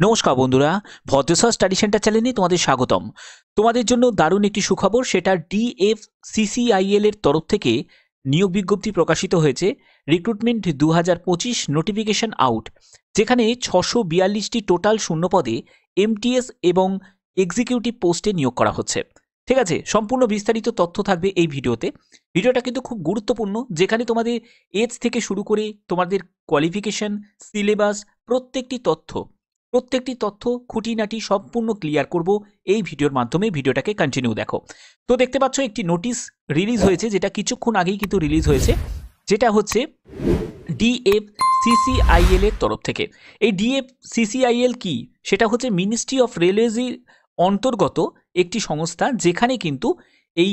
নমস্কার বন্ধুরা, ভদ্রসর study centre চ্যানেলে তোমাদের স্বাগতম। তোমাদের জন্য দারুণ একটি সুখবর, সেটা ডিএফসিসিআইএল এর তরফ থেকে নিয়োগ বিজ্ঞপ্তি প্রকাশিত হয়েছে। রিক্রুটমেন্ট 2025 নোটিফিকেশন আউট, যেখানে 642টি টোটাল শূন্য পদে এমটিএস এবং এক্সিকিউটিভ পোস্টে নিয়োগ করা হচ্ছে। ঠিক আছে, সম্পূর্ণ বিস্তারিত তথ্য থাকবে এই ভিডিওতে। ভিডিওটা কিন্তু খুব গুরুত্বপূর্ণ, যেখানে তোমাদের এজ থেকে শুরু করে তোমাদের কোয়ালিফিকেশন, সিলেবাস, প্রত্যেকটি তথ্য খুঁটিনাটি সম্পূর্ণ ক্লিয়ার করব এই ভিডিওর মাধ্যমে। ভিডিওটাকে কন্টিনিউ দেখো। তো দেখতে পাচ্ছ একটি নোটিশ রিলিজ হয়েছে, যেটা কিছুক্ষণ আগেই কিন্তু রিলিজ হয়েছে, যেটা হচ্ছে ডিএফসিসিআইএল এর তরফ থেকে। এই ডিএফসিসিআইএল কি, সেটা হচ্ছে মিনিস্ট্রি অফ রেলওয়েজের অন্তর্গত একটি সংস্থা, যেখানে কিন্তু এই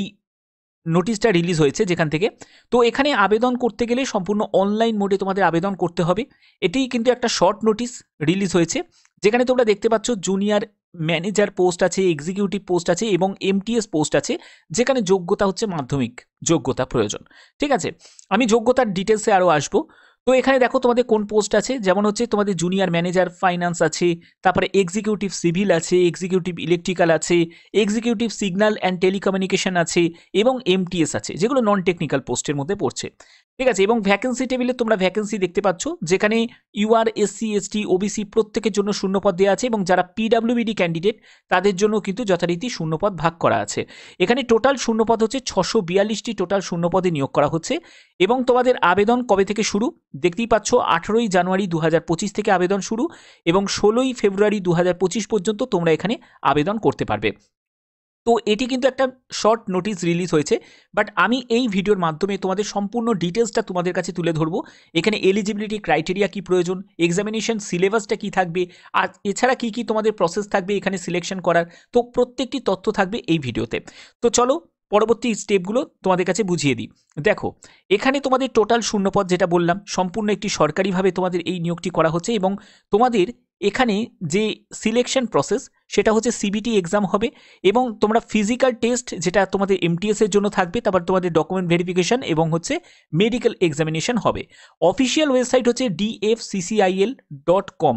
নোটিশটা রিলিজ হয়েছে যেখান থেকে। তো এখানে আবেদন করতে গেলে সম্পূর্ণ অনলাইন মোডে তোমাদের আবেদন করতে হবে। এটি কিন্তু একটা শর্ট নোটিশ রিলিজ হয়েছে, যেখানে তোমরা দেখতে পাচ্ছ জুনিয়র ম্যানেজার পোস্ট আছে, এক্সিকিউটিভ পোস্ট আছে এবং এমটিএস পোস্ট আছে, যেখানে যোগ্যতা হচ্ছে মাধ্যমিক যোগ্যতা প্রয়োজন। ঠিক আছে, আমি যোগ্যতার ডিটেলসে আরও আসবো। তো এখানে দেখো তোমাদের কোন পোস্ট আছে, যেমন হচ্ছে তোমাদের জুনিয়র ম্যানেজার ফাইন্যান্স আছে, তারপরে এক্সিকিউটিভ সিভিল আছে, এক্সিকিউটিভ ইলেকট্রিক্যাল আছে, এক্সিকিউটিভ সিগন্যাল অ্যান্ড টেলিকমিউনিকেশন আছে এবং এমটিএস আছে, যেগুলো নন টেকনিক্যাল পোস্টের মধ্যে পড়ছে। ঠিক আছে, এবং ভ্যাকেন্সি টেবিলে তোমরা ভ্যাকেন্সি দেখতে পাচ্ছ, যেখানে ইউআর, এসসি, এসটি, ওবিসি প্রত্যেকের জন্য শূন্যপদ দেওয়া আছে, এবং যারা পিডাব্লিউবিডি ক্যান্ডিডেট তাদের জন্য কিন্তু যথারীতি শূন্যপদ ভাগ করা আছে। এখানে টোটাল শূন্যপদ হচ্ছে 642টি টোটাল শূন্যপদে নিয়োগ করা হচ্ছে। এবং তোমাদের আবেদন কবে থেকে শুরু দেখতেই পাচ্ছ, 18ই জানুয়ারি 2025 থেকে আবেদন শুরু, এবং 16ই ফেব্রুয়ারি 2025 পর্যন্ত তোমরা এখানে আবেদন করতে পারবে। তো এটি কিন্তু একটা শর্ট নোটিশ রিলিজ হয়েছে, বাট আমি এই ভিডিওর মাধ্যমে তোমাদের সম্পূর্ণ ডিটেলসটা তোমাদের কাছে তুলে ধরবো। এখানে এলিজিবিলিটি ক্রাইটেরিয়া কি প্রয়োজন, এক্সামিনেশন সিলেবাসটা কি থাকবে, আর এছাড়া কি কি তোমাদের প্রসেস থাকবে এখানে সিলেকশন করার, তো প্রত্যেকটি তথ্য থাকবে এই ভিডিওতে। তো চলো পরবর্তী স্টেপগুলো তোমাদের কাছে বুঝিয়ে দিই। দেখো, এখানে তোমাদের টোটাল শূন্যপদ যেটা বললাম, সম্পূর্ণ একটি সরকারিভাবে তোমাদের এই নিয়োগটি করা হচ্ছে, এবং তোমাদের এখানে যে সিলেকশন প্রসেস সেটা হচ্ছে সিবিটি এক্সাম হবে, এবং তোমরা ফিজিক্যাল টেস্ট যেটা তোমাদের এমটিএস এর জন্য থাকবে, তারপর তোমাদের ডকুমেন্ট ভেরিফিকেশন এবং হচ্ছে মেডিকেল এক্সামিনেশন হবে। অফিসিয়াল ওয়েবসাইট হচ্ছে dfccil.com।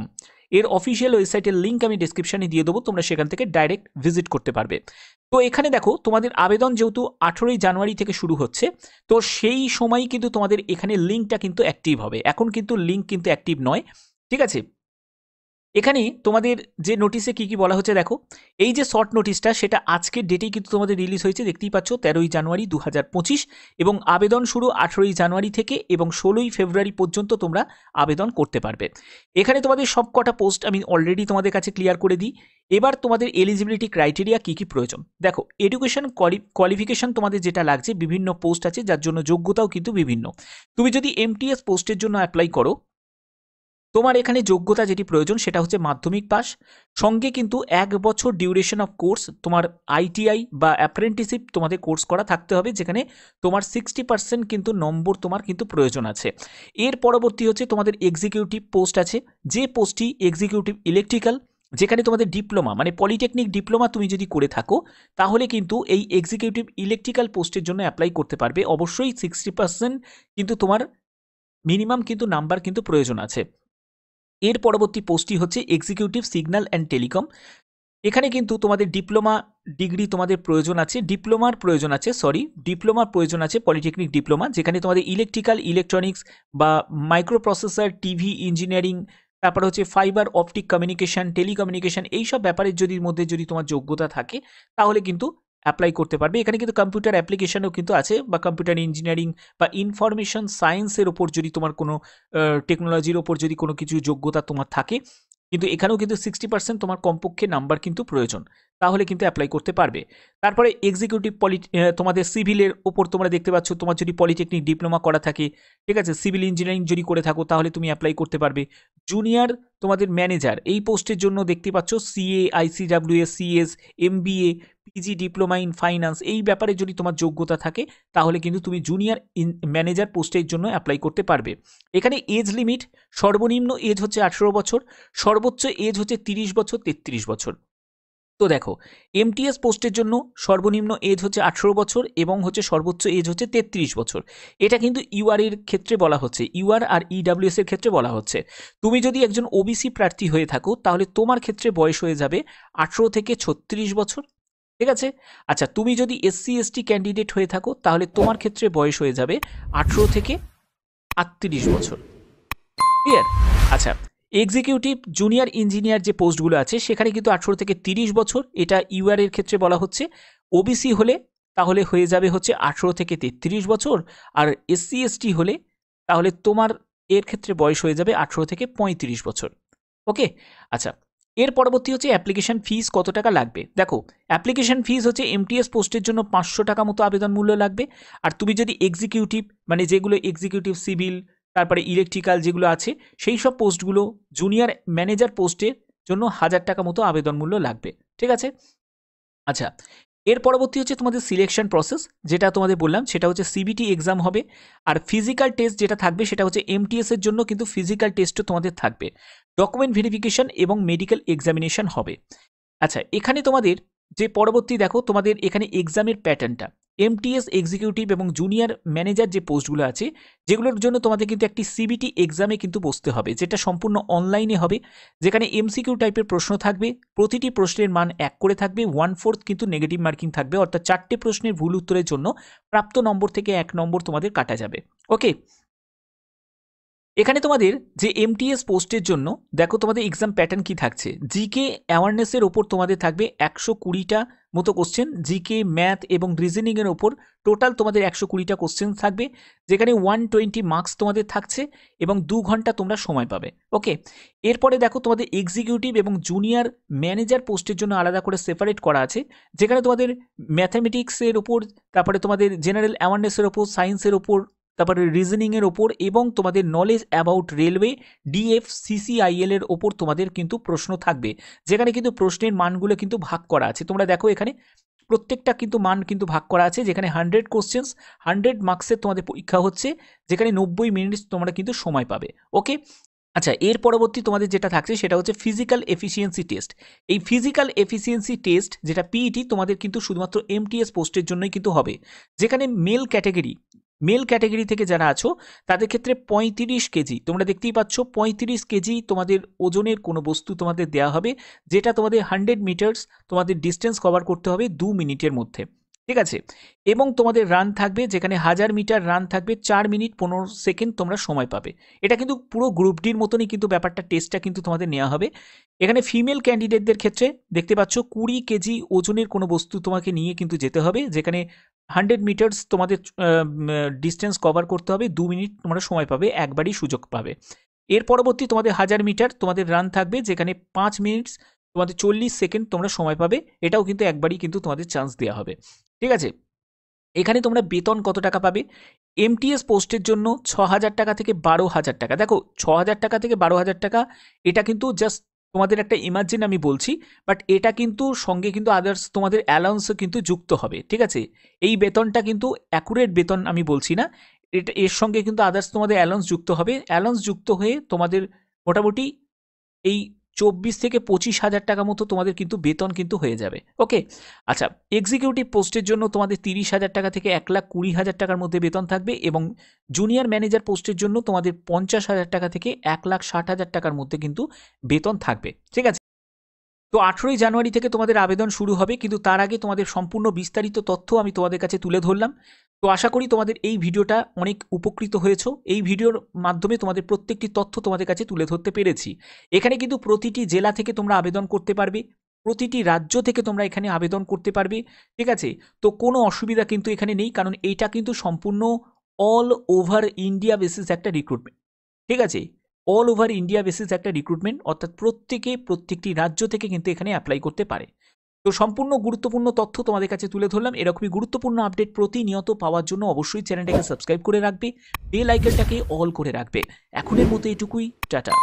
এর অফিসিয়াল ওয়েবসাইটের লিঙ্ক আমি ডেসক্রিপশনে দিয়ে দেবো, তোমরা সেখান থেকে ডাইরেক্ট ভিজিট করতে পারবে। তো এখানে দেখো, তোমাদের আবেদন যেহেতু 18ই জানুয়ারি থেকে শুরু হচ্ছে, তো সেই সময়ই কিন্তু তোমাদের এখানে লিঙ্কটা কিন্তু অ্যাক্টিভ হবে। এখন কিন্তু লিঙ্ক কিন্তু অ্যাক্টিভ নয়। ঠিক আছে, এখানে তোমাদের যে নোটিশে কি কি বলা হচ্ছে দেখো, এই যে শর্ট নোটিশটা সেটা আজকের ডেটেই কিন্তু তোমাদের রিলিজ হয়েছে, দেখতেই পাচ্ছ 13ই জানুয়ারি 2025, এবং আবেদন শুরু 18ই জানুয়ারি থেকে এবং 16ই ফেব্রুয়ারি পর্যন্ত তোমরা আবেদন করতে পারবে। এখানে তোমাদের সব কটা পোস্ট আমি অলরেডি তোমাদের কাছে ক্লিয়ার করে দিই। এবার তোমাদের এলিজিবিলিটি ক্রাইটেরিয়া কি কি প্রয়োজন দেখো। এডুকেশন কোয়ালিফিকেশন তোমাদের যেটা লাগছে, বিভিন্ন পোস্ট আছে যার জন্য যোগ্যতাও কিন্তু বিভিন্ন। তুমি যদি এমটিএস পোস্টের জন্য অ্যাপ্লাই করো, তোমার এখানে যোগ্যতা যেটি প্রয়োজন সেটা হচ্ছে মাধ্যমিক পাস, সঙ্গে কিন্তু 1 বছর ডিউরেশন অফ কোর্স তোমার আইটিআই বা অ্যাপ্রেন্টিসশিপ তোমাদের কোর্স করা থাকতে হবে, যেখানে তোমার 60% কিন্তু নম্বর তোমার কিন্তু প্রয়োজন আছে। এর পরবর্তী হচ্ছে তোমাদের এক্সিকিউটিভ পোস্ট আছে, যে পোস্টটি এক্সিকিউটিভ ইলেকট্রিক্যাল, যেখানে তোমাদের ডিপ্লোমা মানে পলিটেকনিক ডিপ্লোমা তুমি যদি করে থাকো, তাহলে কিন্তু এই এক্সিকিউটিভ ইলেকট্রিক্যাল পোস্টের জন্য অ্যাপ্লাই করতে পারবে। অবশ্যই 60% কিন্তু তোমার মিনিমাম কিন্তু নাম্বার কিন্তু প্রয়োজন আছে। এর পরবর্তী পোস্টটি হচ্ছে এক্সিকিউটিভ সিগন্যাল অ্যান্ড টেলিকম। এখানে কিন্তু তোমাদের ডিপ্লোমা ডিগ্রি তোমাদের প্রয়োজন আছে, ডিপ্লোমার প্রয়োজন আছে পলিটেকনিক ডিপ্লোমা, যেখানে তোমাদের ইলেকট্রিক্যাল, ইলেকট্রনিক্স বা মাইক্রো প্রসেসর, টিভি ইঞ্জিনিয়ারিং, তারপর হচ্ছে ফাইবার অপটিক কমিউনিকেশন, টেলিকমিউনিকেশন, এইসব ব্যাপারের মধ্যে যদি তোমার যোগ্যতা থাকে, তাহলে কিন্তু অ্যাপ্লাই করতে পারবে। এখানে কিন্তু কম্পিউটার অ্যাপ্লিকেশনও কিন্তু আছে, বা কম্পিউটার ইঞ্জিনিয়ারিং বা ইনফরমেশন সায়েন্সের ওপর যদি তোমার কোনো টেকনোলজির ওপর যদি কোনো কিছু যোগ্যতা তোমার থাকে, কিন্তু এখানেও কিন্তু 60% তোমার কমপক্ষে নাম্বার কিন্তু প্রয়োজন, তাহলে কিন্তু অ্যাপ্লাই করতে পারবে। তারপরে এক্সিকিউটিভ তোমাদের সিভিলের ওপর তোমরা দেখতে পাচ্ছ, তোমার যদি পলিটেকনিক ডিপ্লোমা করা থাকে, ঠিক আছে, সিভিল ইঞ্জিনিয়ারিং যদি করে থাকো, তাহলে তুমি অ্যাপ্লাই করতে পারবে। জুনিয়র তোমাদের ম্যানেজার এই পোস্টের জন্য দেখতে পাচ্ছ CA, ICWS, CS, MBA, PG diploma in finance, এই ব্যাপারে যদি তোমার যোগ্যতা থাকে, তাহলে কিন্তু তুমি জুনিয়র ম্যানেজার পোস্টের জন্য অ্যাপ্লাই করতে পারবে। এখানে এজ লিমিট, সর্বনিম্ন এজ হচ্ছে 18 বছর, সর্বোচ্চ এজ হচ্ছে 30 বছর, 33 বছর। তো দেখো এমটিএস পোস্টের জন্য সর্বনিম্ন এজ হচ্ছে 18 বছর এবং হচ্ছে সর্বোচ্চ এজ হচ্ছে 33 বছর। এটা কিন্তু ইউআর এর ক্ষেত্রে বলা হচ্ছে, ইউআর আর ইডাব্লিউএস এর ক্ষেত্রে বলা হচ্ছে। তুমি যদি একজন ওবিসি প্রার্থী হয়ে থাকো তাহলে তোমার ক্ষেত্রে বয়স হয়ে যাবে 18 থেকে 36 বছর, ঠিক আছে। আচ্ছা, তুমি যদি এসসি এসটি ক্যান্ডিডেট হয়ে থাকো তাহলে তোমার ক্ষেত্রে বয়স হয়ে যাবে 18 থেকে 38 বছর, ক্লিয়ার। আচ্ছা, এক্সিকিউটিভ জুনিয়র ইঞ্জিনিয়ার যে পোস্টগুলো আছে সেখানে কিন্তু 18 থেকে 30 বছর, এটা ইউআর এর ক্ষেত্রে বলা হচ্ছে। ওবিসি হলে তাহলে হয়ে যাবে হচ্ছে 18 থেকে 33 বছর, আর এসসি এসটি হলে তাহলে তোমার এর ক্ষেত্রে বয়স হয়ে যাবে 18 থেকে 35 বছর, ওকে। আচ্ছা, এর পরবর্তী হচ্ছে অ্যাপ্লিকেশন ফিস কত টাকা লাগবে। দেখো অ্যাপ্লিকেশন ফিস হচ্ছে এমটিএস পোস্টের জন্য 500 টাকা মতো আবেদন মূল্য লাগবে। আর তুমি যদি এক্সিকিউটিভ মানে যেগুলো এক্সিকিউটিভ সিভিল তারপরে ইলেকট্রিক্যাল যেগুলো আছে সেই সব পোস্টগুলো জুনিয়র ম্যানেজার পোস্টের জন্য 1000 টাকা মতো আবেদন মূল্য লাগবে, ঠিক আছে। আচ্ছা, এর পরবর্তী হচ্ছে তোমাদের সিলেকশন প্রসেস, যেটা তোমাদের বললাম সেটা হচ্ছে সিবিটি এক্সাম হবে। আর ফিজিক্যাল টেস্ট যেটা থাকবে সেটা হচ্ছে এমটিএস এর জন্য কিন্তু ফিজিক্যাল টেস্টও তোমাদের থাকবে, ডকুমেন্ট ভেরিফিকেশন এবং মেডিকেল এক্সামিনেশন হবে। আচ্ছা, এখানে তোমাদের যে পরবর্তী দেখো তোমাদের এখানে এক্সামের প্যাটার্নটা, এমটিএস এক্সিকিউটিভ এবং জুনিয়র ম্যানেজার যে পোস্টগুলো আছে যেগুলোর জন্য তোমাদের কিন্তু একটি সিবিটি এক্সামে কিন্তু বসতে হবে, যেটা সম্পূর্ণ অনলাইনে হবে, যেখানে এমসিকিউ টাইপের প্রশ্ন থাকবে। প্রতিটি প্রশ্নের মান 1 করে থাকবে, 1/4 কিন্তু নেগেটিভ মার্কিং থাকবে, অর্থাৎ 4টে প্রশ্নের ভুল উত্তরের জন্য প্রাপ্ত নম্বর থেকে 1 নম্বর তোমাদের কাটা যাবে, ওকে। এখানে তোমাদের যে এমটিএস পোস্টের জন্য দেখো তোমাদের এক্সাম প্যাটার্ন কি থাকছে। জিকে অ্যাওয়ারনেসের ওপর তোমাদের থাকবে 120টা মতো কোশ্চেন, জিকে ম্যাথ এবং রিজনিংয়ের ওপর টোটাল তোমাদের 120টা কোশ্চেন থাকবে, যেখানে 120 মার্কস তোমাদের থাকছে এবং 2 ঘন্টা তোমরা সময় পাবে, ওকে। এরপরে দেখো তোমাদের এক্সিকিউটিভ এবং জুনিয়র ম্যানেজার পোস্টের জন্য আলাদা করে সেপারেট করা আছে, যেখানে তোমাদের ম্যাথামেটিক্সের ওপর, তারপরে তোমাদের জেনারেল অ্যাওয়ারনেসের ওপর, সায়েন্সের ওপর, তারপরে রিজনিংয়ের ওপর এবং তোমাদের নলেজ অ্যাবাউট রেলওয়ে ডিএফসিসিআইএল এর ওপর তোমাদের কিন্তু প্রশ্ন থাকবে, যেখানে কিন্তু প্রশ্নের মানগুলো কিন্তু ভাগ করা আছে। তোমরা দেখো এখানে প্রত্যেকটা কিন্তু মান কিন্তু ভাগ করা আছে, যেখানে 100 কোশ্চেন্স 100 মার্কসের তোমাদের পরীক্ষা হচ্ছে, যেখানে 90 মিনিট তোমরা কিন্তু সময় পাবে, ওকে। আচ্ছা, এর পরবর্তী তোমাদের যেটা থাকছে সেটা হচ্ছে ফিজিক্যাল এফিসিয়েন্সি টেস্ট। এই ফিজিক্যাল এফিসিয়েন্সি টেস্ট যেটা পিইটি তোমাদের কিন্তু শুধুমাত্র এমটিএস পোস্টের জন্যই কিন্তু হবে, যেখানে মেল ক্যাটাগরি থেকে যারা আছো তাদের ক্ষেত্রে 35 কেজি, তোমরা দেখতেই পাচ্ছ 35 কেজি তোমাদের ওজনের কোনো বস্তু তোমাদের দেওয়া হবে, যেটা তোমাদের 100 মিটার্স তোমাদের ডিস্টেন্স কভার করতে হবে 2 মিনিটের মধ্যে, ঠিক আছে। এবং তোমাদের রান থাকবে, যেখানে 1000 মিটার রান থাকবে 4 মিনিট 15 সেকেন্ড তোমরা সময় পাবে। এটা কিন্তু পুরো গ্রুপ ডির মতনই কিন্তু ব্যাপারটা, টেস্টটা কিন্তু তোমাদের নেওয়া হবে। এখানে ফিমেল ক্যান্ডিডেটদের ক্ষেত্রে দেখতে পাচ্ছ 20 কেজি ওজনের কোনো বস্তু তোমাকে নিয়ে কিন্তু যেতে হবে, যেখানে 100 মিটার্স তোমাদের ডিস্টেন্স কভার করতে হবে, 2 মিনিট তোমরা সময় পাবে, একবারই সুযোগ পাবে। এর পরবর্তী তোমাদের 1000 মিটার তোমাদের রান থাকবে, যেখানে 5 মিনিট তোমাদের 40 সেকেন্ড তোমরা সময় পাবে, এটাও কিন্তু একবারই কিন্তু তোমাদের চান্স দেওয়া হবে, ঠিক আছে। এখানে তোমরা বেতন কত টাকা পাবে। এমটিএস পোস্টের জন্য 6000 টাকা থেকে 12000 টাকা। দেখো 6000 টাকা থেকে 12000 টাকা এটা কিন্তু জাস্ট তোমাদের একটা ইমার্জিন আমি বলছি, বাট এটা কিন্তু সঙ্গে কিন্তু আদার্স তোমাদের অ্যালাউন্সও কিন্তু যুক্ত হবে, ঠিক আছে। এই বেতনটা কিন্তু অ্যাকুরেট বেতন আমি বলছি না, এটা এর সঙ্গে কিন্তু আদার্স তোমাদের অ্যালাউন্স যুক্ত হবে। অ্যালাউন্স যুক্ত হয়ে তোমাদের মোটামুটি এই 24 থেকে 25,000 টাকা মতো তোমাদের কিন্তু বেতন কিন্তু হয়ে যাবে, ওকে। আচ্ছা, এক্সিকিউটিভ পোস্টের জন্য তোমাদের 30,000 টাকা থেকে 1,20,000 টাকার মধ্যে বেতন থাকবে এবং জুনিয়র ম্যানেজার পোস্টের জন্য তোমাদের 50,000 টাকা থেকে 1,60,000 টাকার মধ্যে কিন্তু বেতন থাকবে, ঠিক আছে। তো 18ই জানুয়ারি থেকে তোমাদের আবেদন শুরু হবে, কিন্তু তার আগে তোমাদের সম্পূর্ণ বিস্তারিত তথ্য আমি তোমাদের কাছে তুলে ধরলাম। তো আশা করি তোমাদের এই ভিডিওটা অনেক উপকৃত হয়েছো। এই ভিডিওর মাধ্যমে তোমাদের প্রত্যেকটি তথ্য তোমাদের কাছে তুলে ধরতে পেরেছি। এখানে কিন্তু প্রতিটি জেলা থেকে তোমরা আবেদন করতে পারবে, প্রতিটি রাজ্য থেকে তোমরা এখানে আবেদন করতে পারবে, ঠিক আছে। তো কোনো অসুবিধা কিন্তু এখানে নেই, কারণ এইটা কিন্তু সম্পূর্ণ অল ওভার ইন্ডিয়া বেসিস একটা রিক্রুটমেন্ট, ঠিক আছে। অল ওভার ইন্ডিয়া বেসিস একটা রিক্রুটমেন্ট, অর্থাৎ প্রত্যেকটি রাজ্য থেকে কিন্তু এখানে অ্যাপ্লাই করতে পারে। তো সম্পূর্ণ গুরুত্বপূর্ণ তথ্য তোমাদের কাছে তুলে ধরলাম। এরকমই গুরুত্বপূর্ণ আপডেট প্রতিনিয়ত পাওয়ার জন্য অবশ্যই চ্যানেলটাকে সাবস্ক্রাইব করে রাখবে, বেল আইকনটাকে অল করে রাখবে। এখনের মতো এটুকুই, টাটা।